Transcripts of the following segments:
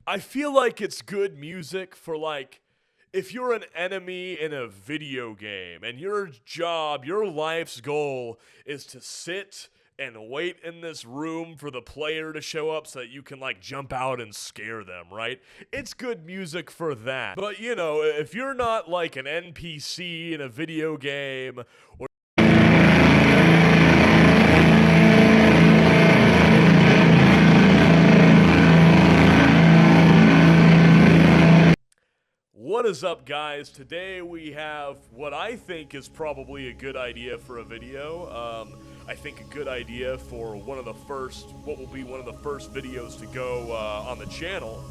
I feel like it's good music for like if you're an enemy in a video game and your job, your life's goal is to sit and wait in this room for the player to show up so that you can like jump out and scare them, right? It's good music for that. But you know, if you're not like an NPC in a video game or what is up, guys? Today we have what I think is probably a good idea for a video. I think a good idea for what will be one of the first videos to go on the channel.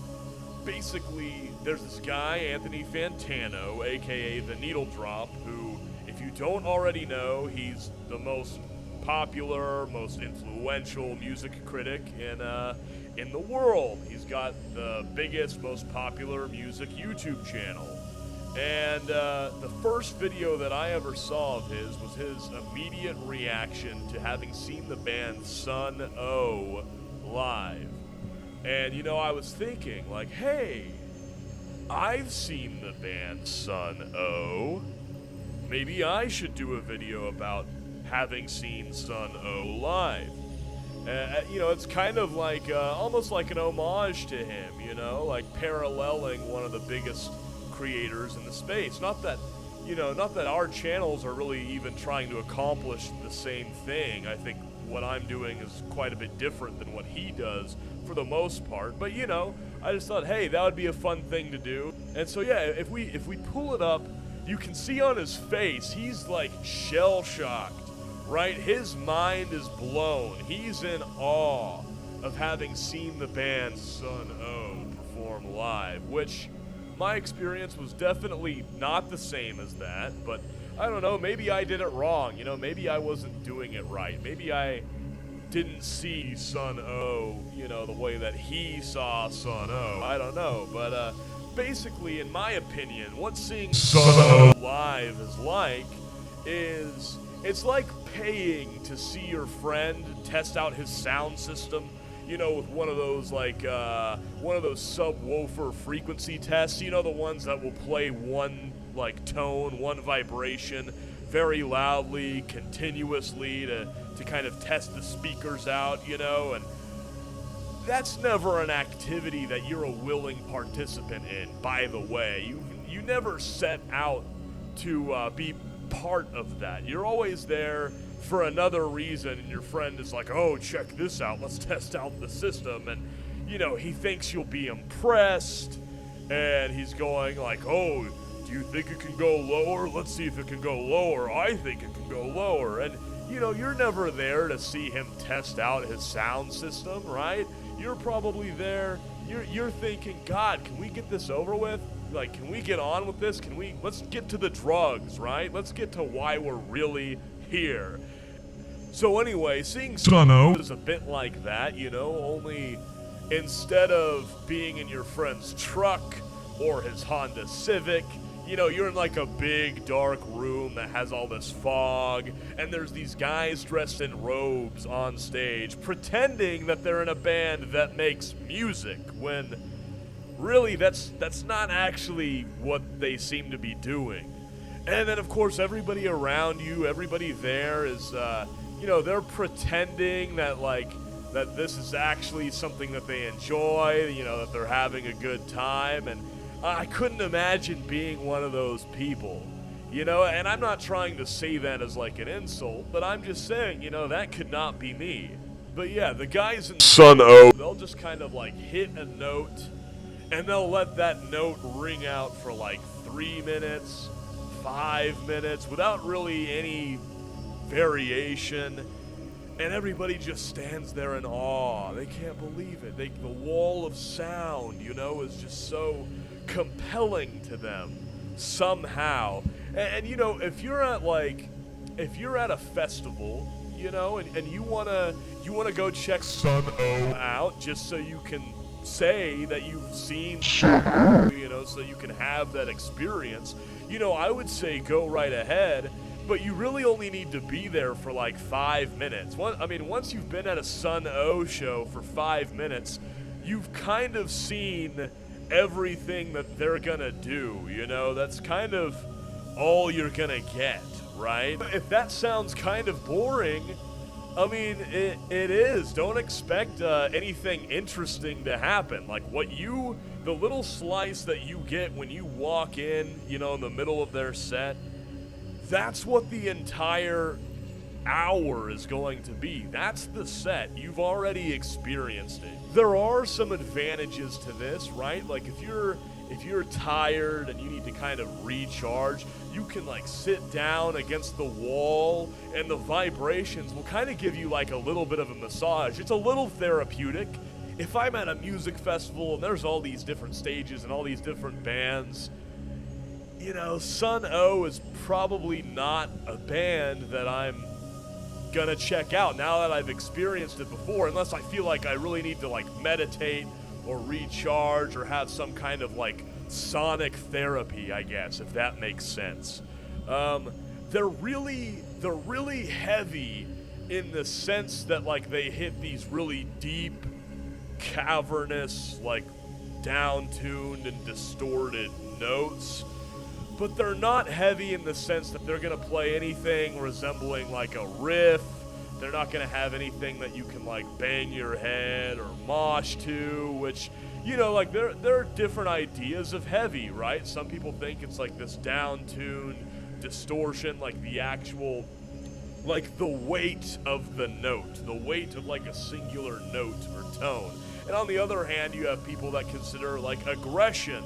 Basically, there's this guy, Anthony Fantano, aka The Needle Drop, who, if you don't already know, he's the most popular, most influential music critic in the world. He's got the biggest, most popular music YouTube channel. And the first video that I ever saw of his was his immediate reaction to having seen the band Sunn0 live. And, you know, I was thinking, like, hey, I've seen the band Sunn0. Maybe I should do a video about having seen Sunn0 live. You know, it's kind of like, almost like an homage to him, you know, like paralleling one of the biggest creators in the space. Not that our channels are really even trying to accomplish the same thing. I think what I'm doing is quite a bit different than what he does for the most part. But, you know, I just thought, hey, that would be a fun thing to do. And so, yeah, if we pull it up, you can see on his face, he's like shell-shocked. Right? His mind is blown. He's in awe of having seen the band Sunn0 perform live, which my experience was definitely not the same as that, but I don't know, maybe I did it wrong, you know, maybe I wasn't doing it right. Maybe I didn't see Sunn0, you know, the way that he saw Sunn0. I don't know, but basically, in my opinion, what seeing Sunn0 live is like is it's like paying to see your friend test out his sound system, you know, with one of those like one of those subwoofer frequency tests, you know, the ones that will play one like tone, one vibration very loudly, continuously to kind of test the speakers out, you know. And that's never an activity that you're a willing participant in, by the way. You never set out to be part of that. You're always there for another reason, and your friend is like, oh, check this out, let's test out the system, and you know, he thinks you'll be impressed, and he's going like, oh, do you think it can go lower? Let's see if it can go lower. I think it can go lower. And you know, you're never there to see him test out his sound system, right? You're probably there, you're thinking, God, can we get this over with? Like, can we get on with this? Let's get to the drugs, right? Let's get to why we're really here. So anyway, seeing Sunn0 is a bit like that, you know, only instead of being in your friend's truck or his Honda Civic, you know, you're in like a big dark room that has all this fog, and there's these guys dressed in robes on stage pretending that they're in a band that makes music when really, that's not actually what they seem to be doing. And then, of course, everybody around you, everybody there is, you know, they're pretending that, like, that this is actually something that they enjoy, you know, that they're having a good time. And I couldn't imagine being one of those people, you know, and I'm not trying to say that as, like, an insult, but I'm just saying, you know, that could not be me. But yeah, the guys in Sunn0, they'll just kind of, like, hit a note, and they'll let that note ring out for like 3 minutes, 5 minutes, without really any variation. And everybody just stands there in awe. They can't believe it. The wall of sound, you know, is just so compelling to them somehow. And you know, if you're at a festival, you know, and you wanna go check Sunn0 out just so you can say that you've seen, you know, so you can have that experience, you know, I would say go right ahead, but you really only need to be there for like 5 minutes. I mean, once you've been at a Sunn0 show for 5 minutes, you've kind of seen everything that they're gonna do, you know? That's kind of all you're gonna get, right? If that sounds kind of boring, I mean, it is. Don't expect anything interesting to happen. Like, the little slice that you get when you walk in, you know, in the middle of their set, that's what the entire hour is going to be. That's the set. You've already experienced it. There are some advantages to this, right? Like, if you're tired and you need to kind of recharge, you can like sit down against the wall and the vibrations will kind of give you like a little bit of a massage. It's a little therapeutic. If I'm at a music festival and there's all these different stages and all these different bands, you know, Sunn0 is probably not a band that I'm gonna check out now that I've experienced it before, unless I feel like I really need to like meditate or recharge or have some kind of like sonic therapy, I guess, if that makes sense. They're really heavy in the sense that like they hit these really deep, cavernous, like down-tuned and distorted notes, but they're not heavy in the sense that they're gonna play anything resembling like a riff. They're not gonna have anything that you can like bang your head or mosh to, which, you know, like there are different ideas of heavy, right? Some people think it's like this down-tuned distortion, like the actual, like the weight of the note, the weight of like a singular note or tone. And on the other hand, you have people that consider like aggression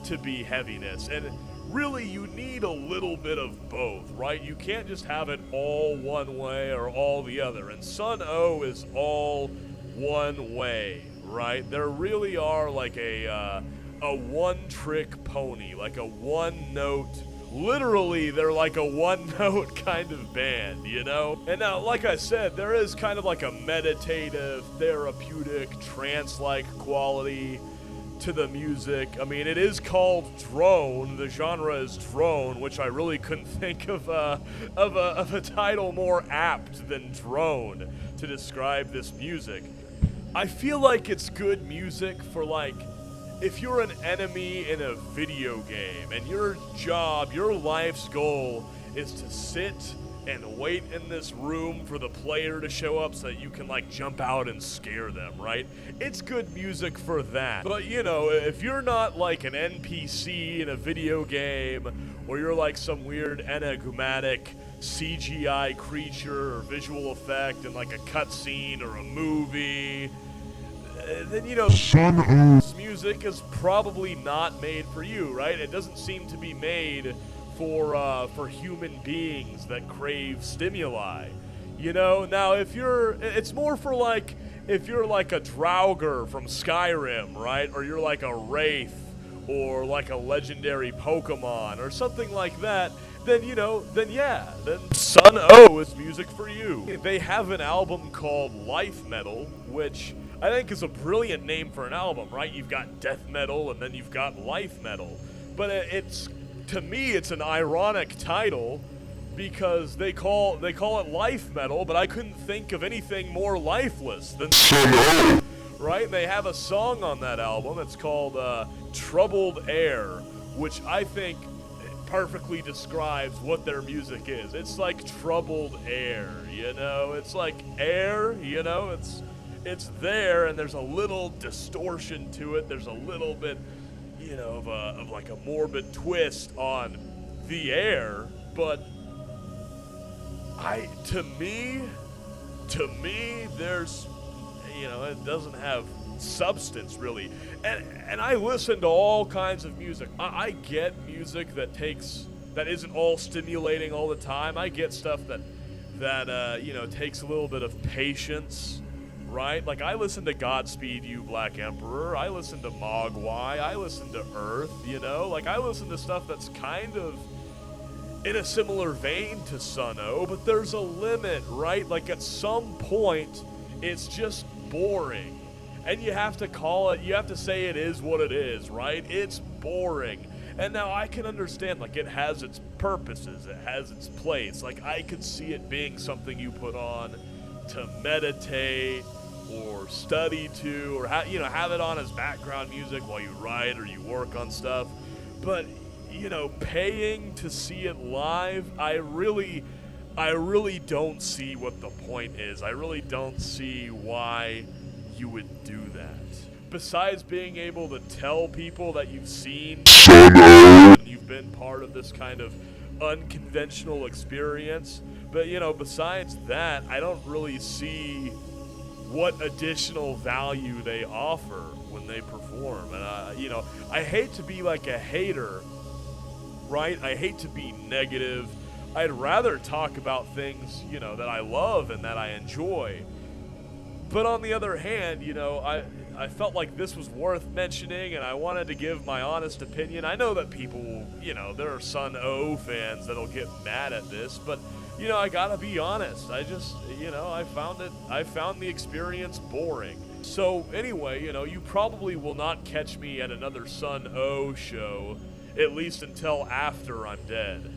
to be heaviness. And really, you need a little bit of both, right? You can't just have it all one way or all the other. And Sunn0 is all one way, right? There really are like a one-trick pony, like a one-note. Literally, they're like a one-note kind of band, you know? And now, like I said, there is kind of like a meditative, therapeutic, trance-like quality to the music. I mean, it is called drone. The genre is drone, which I really couldn't think of a title more apt than drone to describe this music. I feel like it's good music for like, if you're an enemy in a video game and your job, your life's goal is to sit and wait in this room for the player to show up so that you can like jump out and scare them, right? It's good music for that. But you know, if you're not like an NPC in a video game, or you're like some weird enigmatic CGI creature or visual effect in like a cutscene or a movie, then, you know, Sunn0's music is probably not made for you, right? It doesn't seem to be made for human beings that crave stimuli, you know? Now, it's more for like, if you're like a Draugr from Skyrim, right? Or you're like a Wraith, or like a legendary Pokemon, or something like that, then, you know, then Sunn0 is music for you. They have an album called Life Metal, which I think is a brilliant name for an album, right? You've got death metal, and then you've got life metal. But to me, it's an ironic title, because they call it life metal, but I couldn't think of anything more lifeless than Sunn0, right? They have a song on that album. It's called Troubled Air, which I think perfectly describes what their music is. It's like troubled air, you know? It's like air, you know? It's there, and there's a little distortion to it. There's a little bit, you know, of like a morbid twist on the air, but to me, there's, you know, it doesn't have substance really. And I listen to all kinds of music. I get music that isn't all stimulating all the time. I get stuff that you know, takes a little bit of patience, right? Like, I listen to Godspeed You Black Emperor, I listen to Mogwai, I listen to Earth, you know? Like, I listen to stuff that's kind of in a similar vein to Sunn0, but there's a limit, right? Like, at some point, it's just boring. And you have to say it is what it is, right? It's boring. And now I can understand, like, it has its purposes, it has its place. Like, I could see it being something you put on to meditate, or study to, or have it on as background music while you write or you work on stuff. But paying to see it live, I really don't see what the point is. I really don't see why you would do that. Besides being able to tell people that you've seen Sunn0, you've been part of this kind of unconventional experience. But, besides that, I don't really see what additional value they offer when they perform. And, I hate to be like a hater, right? I hate to be negative. I'd rather talk about things, that I love and that I enjoy. But on the other hand, I felt like this was worth mentioning, and I wanted to give my honest opinion. I know that people, there are Sunn0 fans that'll get mad at this, but, I gotta be honest. I just, I found the experience boring. So anyway, you probably will not catch me at another Sunn0 show, at least until after I'm dead.